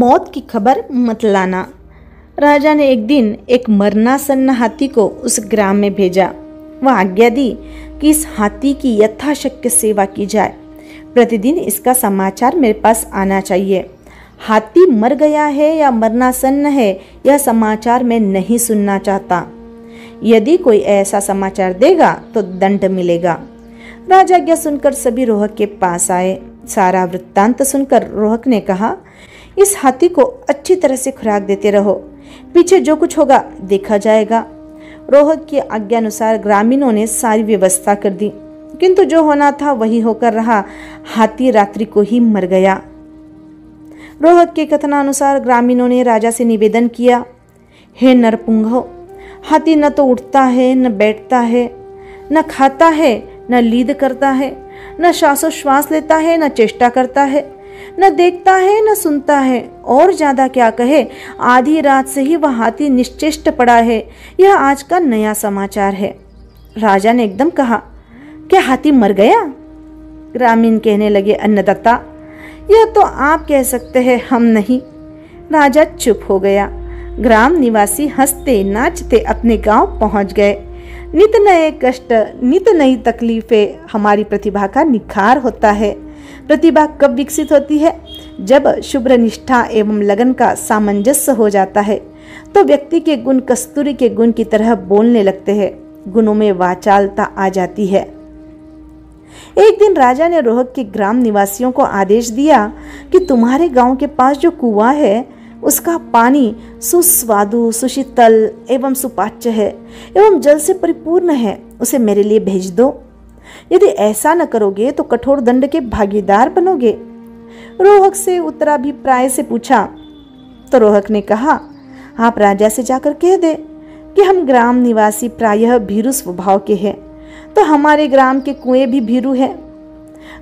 मौत की खबर मत लाना। राजा ने एक दिन एक मरनासन्न हाथी को उस ग्राम में भेजा। वह आज्ञा दी कि इस हाथी की यथाशक्य सेवा की जाए। प्रतिदिन इसका समाचार मेरे पास आना चाहिए। हाथी मर गया है या मरनासन्न है, यह समाचार मैं नहीं सुनना चाहता। यदि कोई ऐसा समाचार देगा तो दंड मिलेगा। राजा आज्ञा सुनकर सभी रोहक के पास आए। सारा वृत्तांत सुनकर रोहक ने कहा, इस हाथी को अच्छी तरह से खुराक देते रहो, पीछे जो कुछ होगा देखा जाएगा। रोहक की आज्ञा अनुसार ग्रामीणों ने सारी व्यवस्था कर दी, किंतु जो होना था वही होकर रहा। हाथी रात्रि को ही मर गया। रोहक के कथनानुसार ग्रामीणों ने राजा से निवेदन किया, हे नरपुंगो, हाथी न तो उठता है, न बैठता है, न खाता है, न लीद करता है, न श्वासोश्वास लेता है, न चेष्टा करता है, न देखता है, न सुनता है, और ज्यादा क्या कहे, आधी रात से ही वह हाथी निश्चेष्ट पड़ा है। यह आज का नया समाचार है। राजा ने एकदम कहा, क्या हाथी मर गया? ग्रामीण कहने लगे, अन्नदाता, यह तो आप कह सकते हैं, हम नहीं। राजा चुप हो गया। ग्राम निवासी हंसते नाचते अपने गांव पहुंच गए। नित नए कष्ट, नित नई तकलीफें हमारी प्रतिभा का निखार होता है। प्रतिभा कब विकसित होती है? जब शुभ्र निष्ठा एवं लगन का सामंजस्य हो जाता है, तो व्यक्ति के गुण कस्तूरी के गुण की तरह बोलने लगते हैं। गुणों में वाचालता आ जाती है। एक दिन राजा ने रोहक के ग्राम निवासियों को आदेश दिया कि तुम्हारे गांव के पास जो कुआं है, उसका पानी सुस्वादु, सुशीतल एवं सुपाच्य है एवं जल से परिपूर्ण है। उसे मेरे लिए भेज दो। यदि ऐसा न करोगे तो कठोर दंड के भागीदार बनोगे। रोहक से उत्तराभिप्राय से पूछा तो रोहक ने कहा, आप राजा से जाकर कह दे कि हम ग्राम निवासी प्रायः भीरु स्वभाव के हैं, तो हमारे ग्राम के कुएं भी भीरु हैं।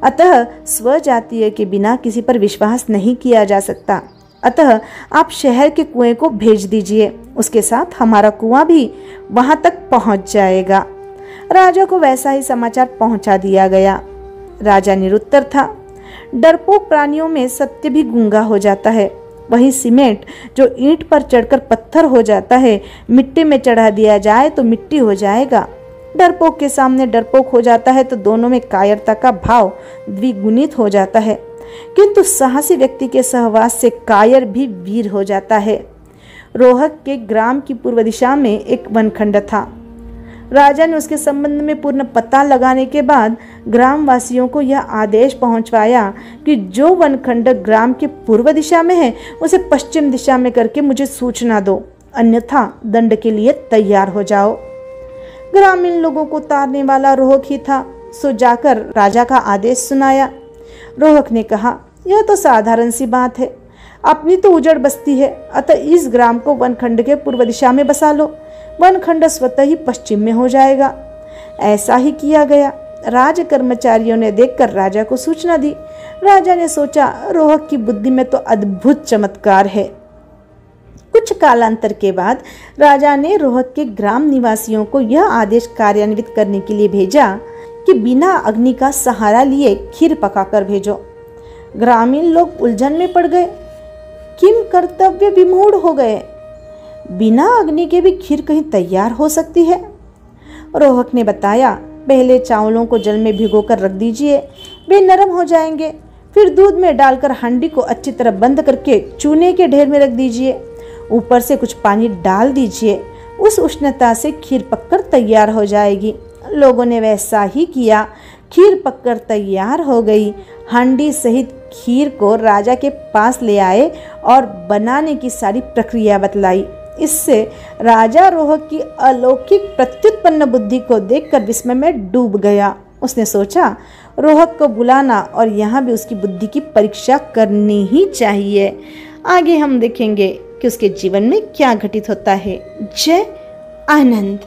अतः स्वजातीय के बिना किसी पर विश्वास नहीं किया जा सकता। अतः आप शहर के कुएं को भेज दीजिए, उसके साथ हमारा कुआं भी वहां तक पहुंच जाएगा। राजा को वैसा ही समाचार पहुंचा दिया गया। राजा निरुत्तर था। डरपोक प्राणियों में सत्य भी गूंगा हो जाता है। वही सीमेंट जो ईंट पर चढ़कर पत्थर हो जाता है, मिट्टी में चढ़ा दिया जाए तो मिट्टी हो जाएगा। डरपोक के सामने डरपोक हो जाता है तो दोनों में कायरता का भाव द्विगुणित हो जाता है, किंतु साहसी व्यक्ति के सहवास से कायर भी वीर हो जाता है। रोहक के ग्राम की पूर्व दिशा में एक वनखंड था। राजा ने उसके संबंध में पूर्ण पता लगाने के बाद ग्रामवासियों को यह आदेश पहुंचवाया कि जो वनखंड ग्राम के पूर्व दिशा में है, उसे पश्चिम दिशा में करके मुझे सूचना दो, अन्यथा दंड के लिए तैयार हो जाओ। ग्रामीण लोगों को तारने वाला रोहक ही था, सो जाकर राजा का आदेश सुनाया। रोहक ने कहा, यह तो साधारण सी बात है, अपनी तो उजड़ बस्ती है, अतः इस ग्राम को वनखंड के पूर्व दिशा में बसा लो, वनखंड स्वतः ही पश्चिम में हो जाएगा। ऐसा ही किया गया। राज कर्मचारियों ने देखकर राजा को सूचना दी। राजा ने सोचा, रोहक की बुद्धि में तो अद्भुत चमत्कार है। कुछ कालांतर के बाद राजा ने रोहक के ग्राम निवासियों को यह आदेश कार्यान्वित करने के लिए भेजा कि बिना अग्नि का सहारा लिए खीर पकाकर भेजो। ग्रामीण लोग उलझन में पड़ गए, किम कर्तव्य विमूढ़ हो गए। बिना अग्नि के भी खीर कहीं तैयार हो सकती है? रोहक ने बताया, पहले चावलों को जल में भिगोकर रख दीजिए, वे नरम हो जाएंगे। फिर दूध में डालकर हांडी को अच्छी तरह बंद करके चूने के ढेर में रख दीजिए। ऊपर से कुछ पानी डाल दीजिए, उस उष्णता से खीर पककर तैयार हो जाएगी। लोगों ने वैसा ही किया। खीर पककर तैयार हो गई। हांडी सहित खीर को राजा के पास ले आए और बनाने की सारी प्रक्रिया बतलाई। इससे राजा रोहक की अलौकिक प्रत्युत्पन्न बुद्धि को देखकर विस्मय में डूब गया। उसने सोचा, रोहक को बुलाना और यहाँ भी उसकी बुद्धि की परीक्षा करनी ही चाहिए। आगे हम देखेंगे कि उसके जीवन में क्या घटित होता है। जय आनंद।